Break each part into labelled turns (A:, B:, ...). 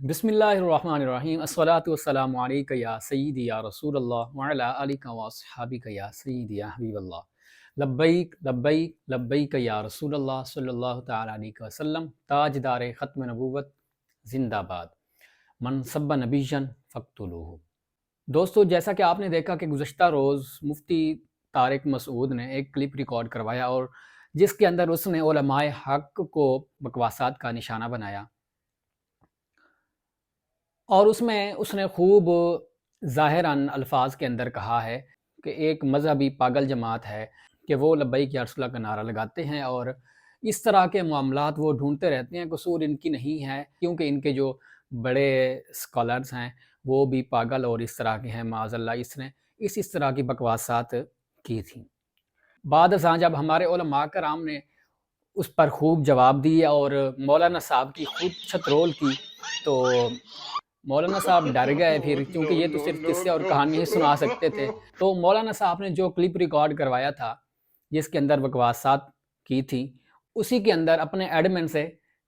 A: बिस्मिल्लाहिर्रहमानिर्रहीम अस्सलातु वस्सलामु अलैका या सय्यदी या रसूल अल्लाह व अला आलिका व अस्हाबिका या सय्यदी या हबीब अल्लाह लब्बैक लब्बैक लब्बैक या रसूल अल्लाह सल्लल्लाहु तआला अलैहि वसल्लम ताजदार ख़त्म नबूवत जिंदाबाद मन सब्बा नबीयन फ़क़्तुलूहु। दोस्तों, जैसा कि आपने देखा कि गुज़श्ता रोज़ मुफ्ती तारिक मसूद ने एक क्लिप रिकॉर्ड करवाया और जिसके अंदर उसने उलमाए हक़ को बकवासात का निशाना बनाया और उसमें उसने खूब ज़ाहिरन अल्फाज के अंदर कहा है कि एक मज़हबी पागल जमात है कि वो लब्बैक या रसूल अल्लाह का नारा लगाते हैं और इस तरह के मामलात वो ढूंढते रहते हैं। कसूर इनकी नहीं है क्योंकि इनके जो बड़े स्कॉलर्स हैं वो भी पागल और इस तरह के हैं। माज़अल्लाह इसने इस तरह की बकवासात की थी। बाद अज़ां जब हमारे उलमा कराम ने उस पर खूब जवाब दिए और मौलाना साहब की खूब छतरोल की तो मौलाना साहब डर गए फिर, क्योंकि ये तो सिर्फ किस्से और कहानी ही सुना सकते थे। तो मौलाना साहब ने जो क्लिप रिकॉर्ड करवाया था जिसके अंदर बकवासात की थी, उसी के अंदर अपने एडमिन से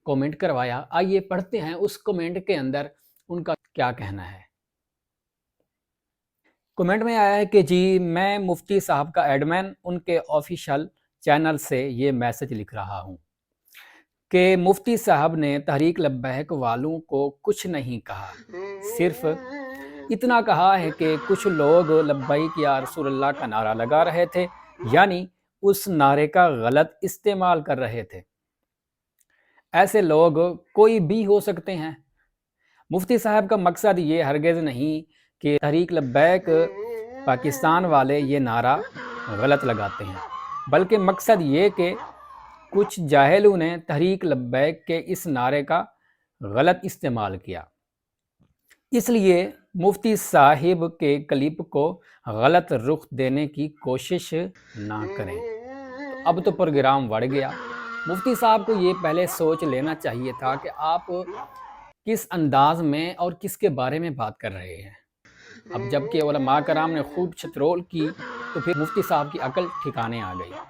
A: कमेंट करवाया। आइए पढ़ते हैं उस कमेंट के अंदर उनका क्या कहना है। कमेंट में आया है कि जी मैं मुफ्ती साहब का एडमिन उनके ऑफिशियल चैनल से ये मैसेज लिख रहा हूँ कि मुफ्ती साहब ने तहरीक लब्बैक वालों को कुछ नहीं कहा, सिर्फ इतना कहा है कि कुछ लोग लब्बैक या रसूल अल्लाह का नारा लगा रहे थे, यानी उस नारे का गलत इस्तेमाल कर रहे थे। ऐसे लोग कोई भी हो सकते हैं। मुफ्ती साहब का मकसद ये हरगिज़ नहीं कि तहरीक लब्बैक पाकिस्तान वाले ये नारा गलत लगाते हैं, बल्कि मकसद ये कि कुछ जाहिलों ने तहरीक लब्बैक के इस नारे का गलत इस्तेमाल किया, इसलिए मुफ्ती साहिब के क्लिप को गलत रुख देने की कोशिश ना करें। तो अब तो प्रोग्राम बढ़ गया। मुफ्ती साहब को ये पहले सोच लेना चाहिए था कि आप किस अंदाज में और किसके बारे में बात कर रहे हैं। अब जबकि उलमा कराम ने खूब छतरोल की तो फिर मुफ्ती साहब की अकल ठिकाने आ गई।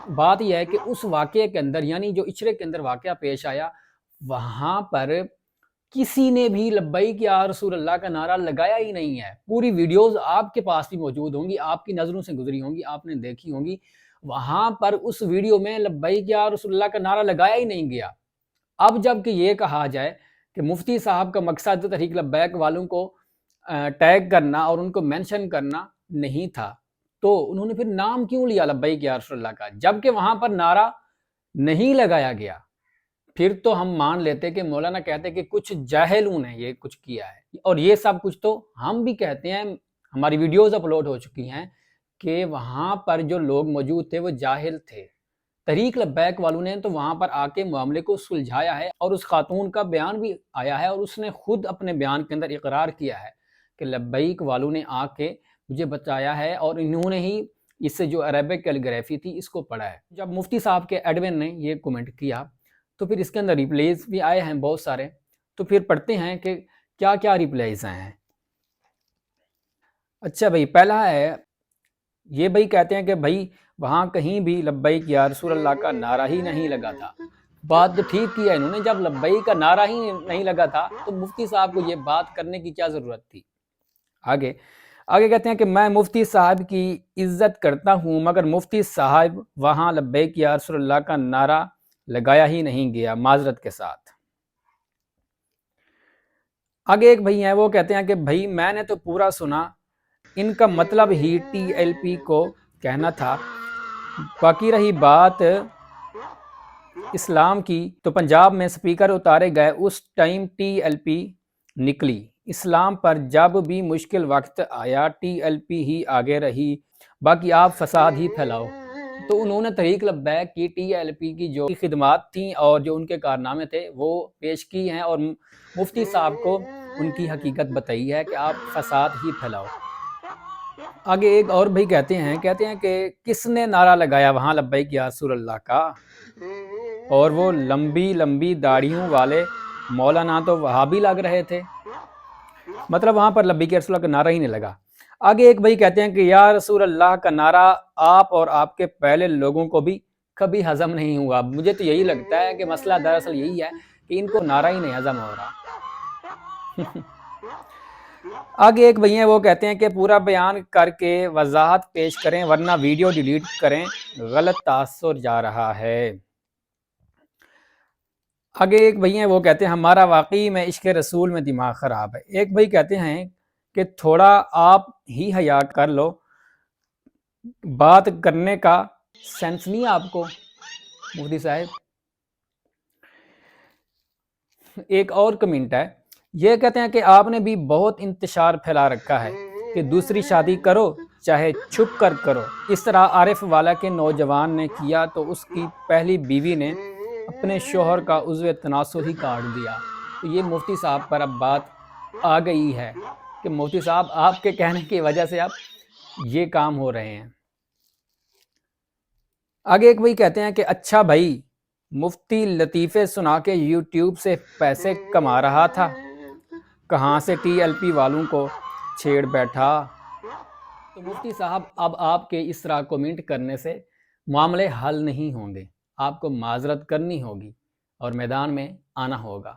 A: बात यह है कि उस वाक़े के अंदर, यानी जो इचरे के अंदर वाक़या पेश आया, वहाँ पर किसी ने भी लब्बैक या रसूल अल्लाह का नारा लगाया ही नहीं है। पूरी वीडियोस आपके पास भी मौजूद होंगी, आपकी नज़रों से गुजरी होंगी, आपने देखी होंगी। वहाँ पर उस वीडियो में लब्बैक या रसूल अल्लाह का नारा लगाया ही नहीं गया। अब जबकि ये कहा जाए कि मुफ्ती साहब का मकसद तहरीक लब्बैक वालों को टैग करना और उनको मेंशन करना नहीं था, तो उन्होंने फिर नाम क्यों लिया लब्बैक या रसूल अल्लाह का, जबकि वहाँ पर नारा नहीं लगाया गया। फिर तो हम मान लेते कि मौलाना कहते कि कुछ जाहिलों ने ये कुछ किया है, और ये सब कुछ तो हम भी कहते हैं, हमारी वीडियोस अपलोड हो चुकी हैं कि वहाँ पर जो लोग मौजूद थे वो जाहिल थे। तहरीक लब्बैक वालों ने तो वहाँ पर आके मामले को सुलझाया है और उस खातून का बयान भी आया है और उसने खुद अपने बयान के अंदर इकरार किया है कि लब्बैक वालों ने आके मुझे बचाया है और इन्होंने ही इससे जो अरेबिक कैलीग्राफी थी इसको पढ़ा है। जब मुफ्ती साहब के एडमिन ने ये कमेंट किया तो फिर इसके अंदर रिप्लाईज भी आए हैं बहुत सारे, तो फिर पढ़ते हैं कि क्या क्या रिप्लाईज आए हैं। अच्छा भाई, पहला है ये भाई कहते हैं कि भाई वहाँ कहीं भी लब्बैक या रसूल अल्लाह का नारा ही नहीं लगा था। बात तो ठीक किया इन्होंने, जब लब्बैक का नारा ही नहीं लगा था तो मुफ्ती साहब को ये बात करने की क्या ज़रूरत थी। आगे कहते हैं कि मैं मुफ्ती साहब की इज्जत करता हूँ, मगर मुफ्ती साहब वहाँ लब्बैक या रसूल अल्लाह का नारा लगाया ही नहीं गया, माजरत के साथ। आगे एक भाई हैं, वो कहते हैं कि भाई मैंने तो पूरा सुना, इनका मतलब ही TLP को कहना था। बाकी रही बात इस्लाम की, तो पंजाब में स्पीकर उतारे गए उस टाइम TLP निकली। इस्लाम पर जब भी मुश्किल वक्त आया TLP ही आगे रही, बाकी आप फसाद ही फैलाओ। तो उन्होंने तहरीक लब्बैक की TLP की जो खिदमात थी और जो उनके कारनामे थे वो पेश की हैं और मुफ्ती साहब को उनकी हकीकत बताई है कि आप फसाद ही फैलाओ। आगे एक और भाई कहते हैं कि किसने नारा लगाया वहाँ लब्बैक या रसूल अल्लाह का, और वो लंबी लंबी दाढ़ियों वाले मौलाना तो वहाबी लग रहे थे, मतलब वहाँ पर लब्बैक या रसूल अल्लाह का नारा ही नहीं लगा। आगे एक भाई कहते हैं कि या रसूल अल्लाह का नारा आप और आपके पहले लोगों को भी कभी हजम नहीं हुआ। मुझे तो यही लगता है कि मसला दरअसल यही है कि इनको नारा ही नहीं हजम हो रहा। آگے ایک بھئی ہیں وہ کہتے ہیں کہ پورا بیان کر کے وضاحت پیش کریں ورنہ ویڈیو ڈیلیٹ کریں، غلط تاثر جا رہا ہے۔ آگے ایک بھئی ہیں وہ کہتے ہیں ہمارا واقعی میں عشق رسول میں دماغ خراب ہے۔ ایک بھئی کہتے ہیں کہ تھوڑا آپ ہی حیا کر لو، بات کرنے کا سینس نہیں آپ کو مفتی صاحب۔ ایک اور کمنٹ ہے، یہ کہتے ہیں کہ آپ نے بھی بہت انتشار پھیلا رکھا ہے کہ دوسری شادی کرو چاہے چھپ کر کرو۔ اس طرح عارف والا کے نوجوان نے کیا تو اس کی پہلی بیوی نے اپنے شوہر کا عضو تناسل ہی کاٹ دیا۔ تو یہ مفتی صاحب پر اب بات آ گئی ہے کہ مفتی صاحب آپ کے کہنے کی وجہ سے اب یہ کام ہو رہے ہیں۔ آگے ایک بھائی کہتے ہیں کہ اچھا بھائی، مفتی لطیفے سنا کے یوٹیوب سے پیسے کما رہا تھا، کہاں سے ٹی ایل پی والوں کو چھیڑ بیٹھا۔ تو مفتی صاحب اب آپ کے اس طرح کومنٹ کرنے سے معاملے حل نہیں ہوں گے، آپ کو معذرت کرنی ہوگی اور میدان میں آنا ہوگا۔